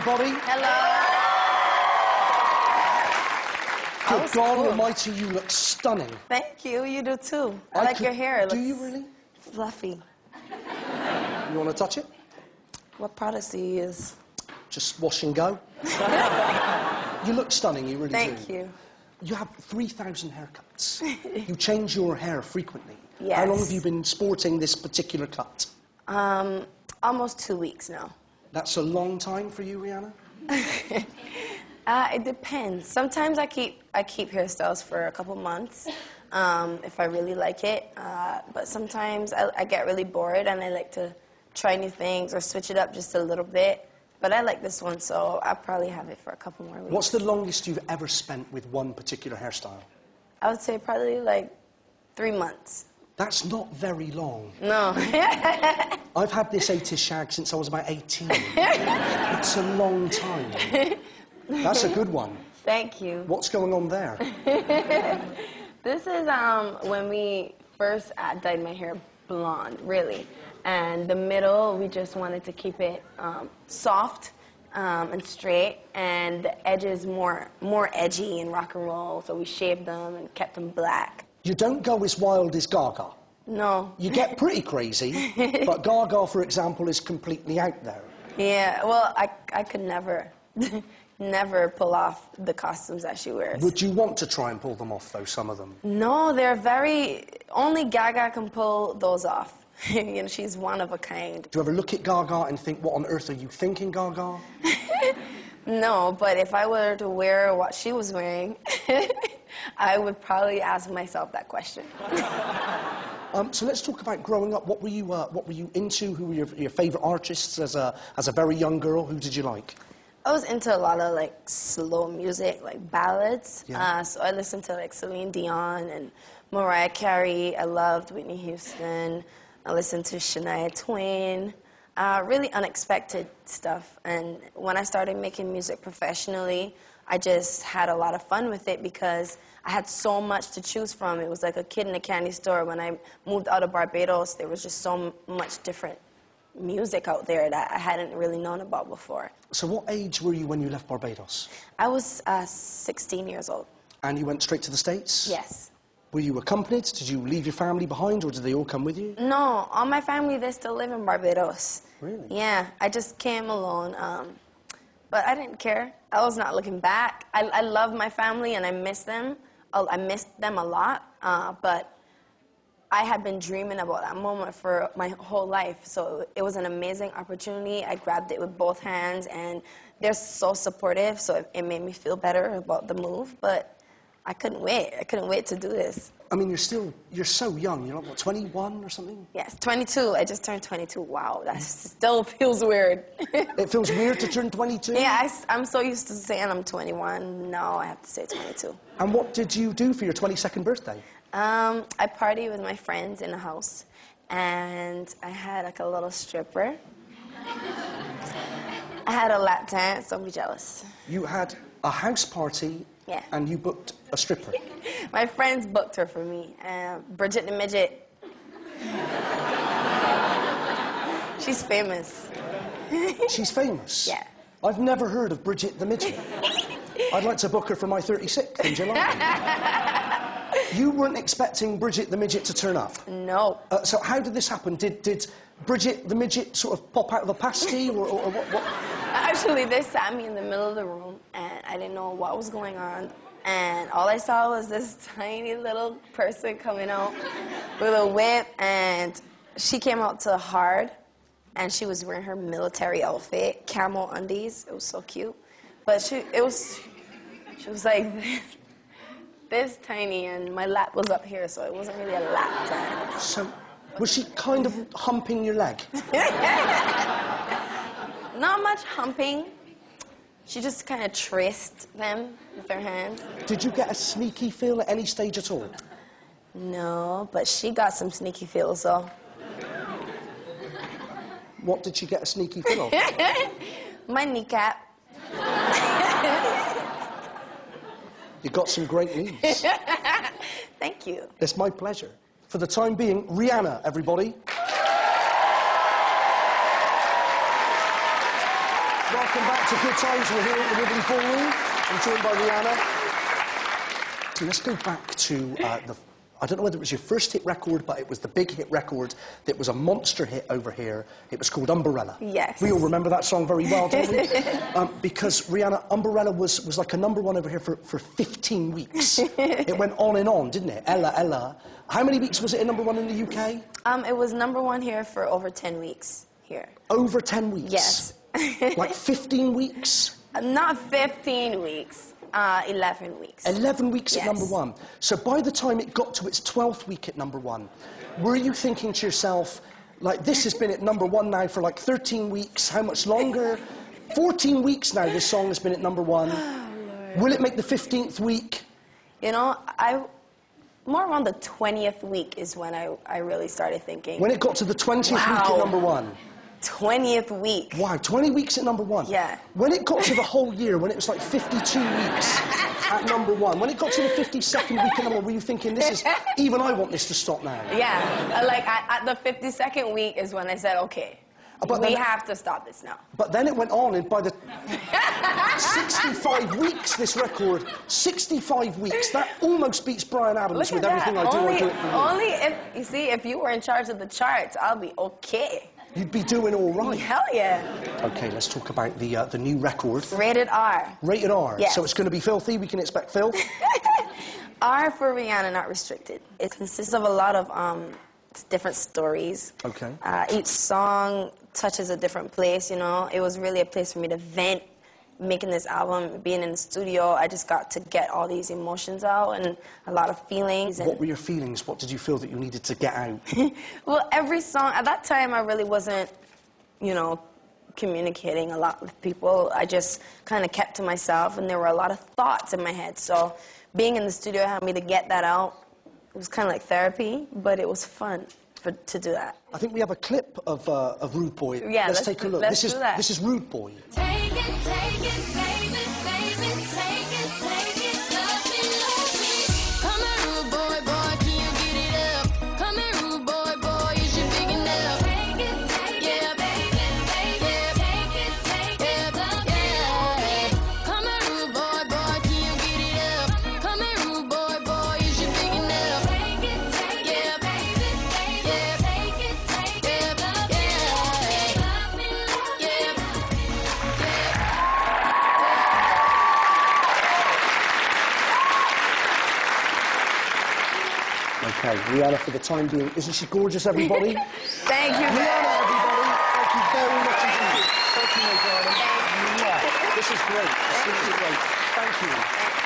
everybody. Hello. Good God Almighty, you look stunning. Thank you. You do too. I like your hair. It looks do you really? Fluffy. You want to touch it? What products do you use? Just wash and go. You look stunning, you really do. Thank you. You have 3,000 haircuts. You change your hair frequently. Yes. How long have you been sporting this particular cut? Almost 2 weeks now. That's a long time for you, Rihanna? It depends. Sometimes I keep hairstyles for a couple months if I really like it. But sometimes I get really bored and I like to try new things or switch it up just a little bit. But I like this one, so I'll probably have it for a couple more weeks. What's the longest you've ever spent with one particular hairstyle? I would say probably like 3 months. That's not very long. No. I've had this 80s shag since I was about 18. It's a long time. That's a good one. Thank you. What's going on there? This is when we first dyed my hair blonde, really. And the middle, we just wanted to keep it soft and straight, and the edges more edgy and rock and roll, so we shaved them and kept them black. You don't go as wild as Gaga. No. You get pretty crazy, but Gaga, for example, is completely out there. Yeah, well, I could never, never pull off the costumes that she wears. Would you want to try and pull them off, though, some of them? No, only Gaga can pull those off. You know, she's one of a kind. Do you ever look at Gaga and think, what on earth are you thinking, Gaga? No, but if I were to wear what she was wearing, I would probably ask myself that question. So let's talk about growing up. What were you into? Who were your favourite artists as a very young girl? Who did you like? I was into a lot of like slow music, like ballads. Yeah. So I listened to like Celine Dion and Mariah Carey. I loved Whitney Houston. I listened to Shania Twain. Really unexpected stuff. And when I started making music professionally, I just had a lot of fun with it because I had so much to choose from. It was like a kid in a candy store. When I moved out of Barbados, there was just so much different music out there that I hadn't really known about before. So what age were you when you left Barbados? I was 16 years old. And you went straight to the States? Yes. Were you accompanied? Did you leave your family behind, or did they all come with you? No, all my family, they still live in Barbados. Really? Yeah, I just came alone. But I didn't care. I was not looking back. I love my family and I miss them. I missed them a lot, but I had been dreaming about that moment for my whole life. So it was an amazing opportunity. I grabbed it with both hands, and they're so supportive, so it made me feel better about the move. But I couldn't wait. I couldn't wait to do this. I mean, you're so young. You're like, what, 21 or something? Yes, 22. I just turned 22. Wow, that still feels weird. It feels weird to turn 22? Yeah, I'm so used to saying I'm 21. Now I have to say 22. And what did you do for your 22nd birthday? I partied with my friends in the house, and I had like a little stripper. I had a lap dance. Don't be jealous. You had a house party. Yeah. And you booked a stripper. My friends booked her for me. Bridget the Midget. She's famous. She's famous? Yeah. I've never heard of Bridget the Midget. I'd like to book her for my 36th in July. You weren't expecting Bridget the Midget to turn up? No. So how did this happen? Did Bridget the Midget sort of pop out of a pasty, or what? Actually, they sat me in the middle of the room, and I didn't know what was going on. And all I saw was this tiny little person coming out with a whip, and she came out to hard, and she was wearing her military outfit, camo undies. It was so cute. But she was like this tiny, and my lap was up here, so it wasn't really a lap dance. So, was she kind of humping your leg? Not much humping. She just kind of traced them with her hands. Did you get a sneaky feel at any stage at all? No, but she got some sneaky feels, though. What did she get a sneaky feel of? My kneecap. You got some great news. Thank you. It's my pleasure. For the time being, Rihanna, everybody. Well, Welcome back to Good Times. We're here at the Wooden Ballroom. I'm joined by Rihanna. So let's go back to I don't know whether it was your first hit record, but it was the big hit record that was a monster hit over here. It was called Umbrella. Yes. We all remember that song very well, don't we? Because, Rihanna, Umbrella was like a #1 over here for 15 weeks. It went on and on, didn't it? Ella, Ella. How many weeks was it in #1 in the UK? It was #1 here for over 10 weeks here. Over 10 weeks? Yes. Like 15 weeks? Not 15 weeks. 11 weeks. 11 weeks yes. at #1. So by the time it got to its 12th week at #1, were you thinking to yourself, like, this has been at #1 now for like 13 weeks, how much longer? 14 weeks now this song has been at #1. Oh, Will it make the 15th week? You know, more around the 20th week is when I really started thinking. When it got to the 20th week at #1? 20th week. Wow, 20 weeks at #1? Yeah. When it got to the whole year, when it was like 52 weeks at #1, when it got to the 52nd week at #1, were you thinking, this is, even I want this to stop now? Yeah, like at the 52nd week is when I said, okay, we have to stop this now. But then it went on, and by the 65 weeks, this record, 65 weeks, that almost beats Bryan Adams with Everything I Do for You. Only if, you see, if you were in charge of the charts, I'll be okay. You'd be doing all right. Hell yeah. Okay, let's talk about the new record. Rated R. Rated R. Yes. So it's going to be filthy. We can expect filth. R for Rihanna, not restricted. It consists of a lot of different stories. Okay. Each song touches a different place, you know. It was really a place for me to vent. Making this album, being in the studio, I just got to get all these emotions out and a lot of feelings. What were your feelings? What did you feel that you needed to get out? Well, every song, at that time, I really wasn't, you know, communicating a lot with people. I just kind of kept to myself, and there were a lot of thoughts in my head. So being in the studio helped me to get that out. It was kind of like therapy, but it was fun to do that. I think we have a clip of Rude Boy. Yeah, let's take a look. Let's do that. This is Rude Boy. Take it, baby, baby, take it, love me. Come here, rude boy, boy, can you get it up? Come here, rude boy, boy, is you big enough? Take it, yeah, baby, take it, love me. Come here, rude boy, boy, can you get it up? Come here, rude boy, boy, is you big enough? Take it, yeah, baby, take it, love me. Okay, Rihanna, for the time being, isn't she gorgeous, everybody? Thank you, Rihanna, everybody. Thank you very much indeed. Thank you, my darling. This is great. This is great. Thank you.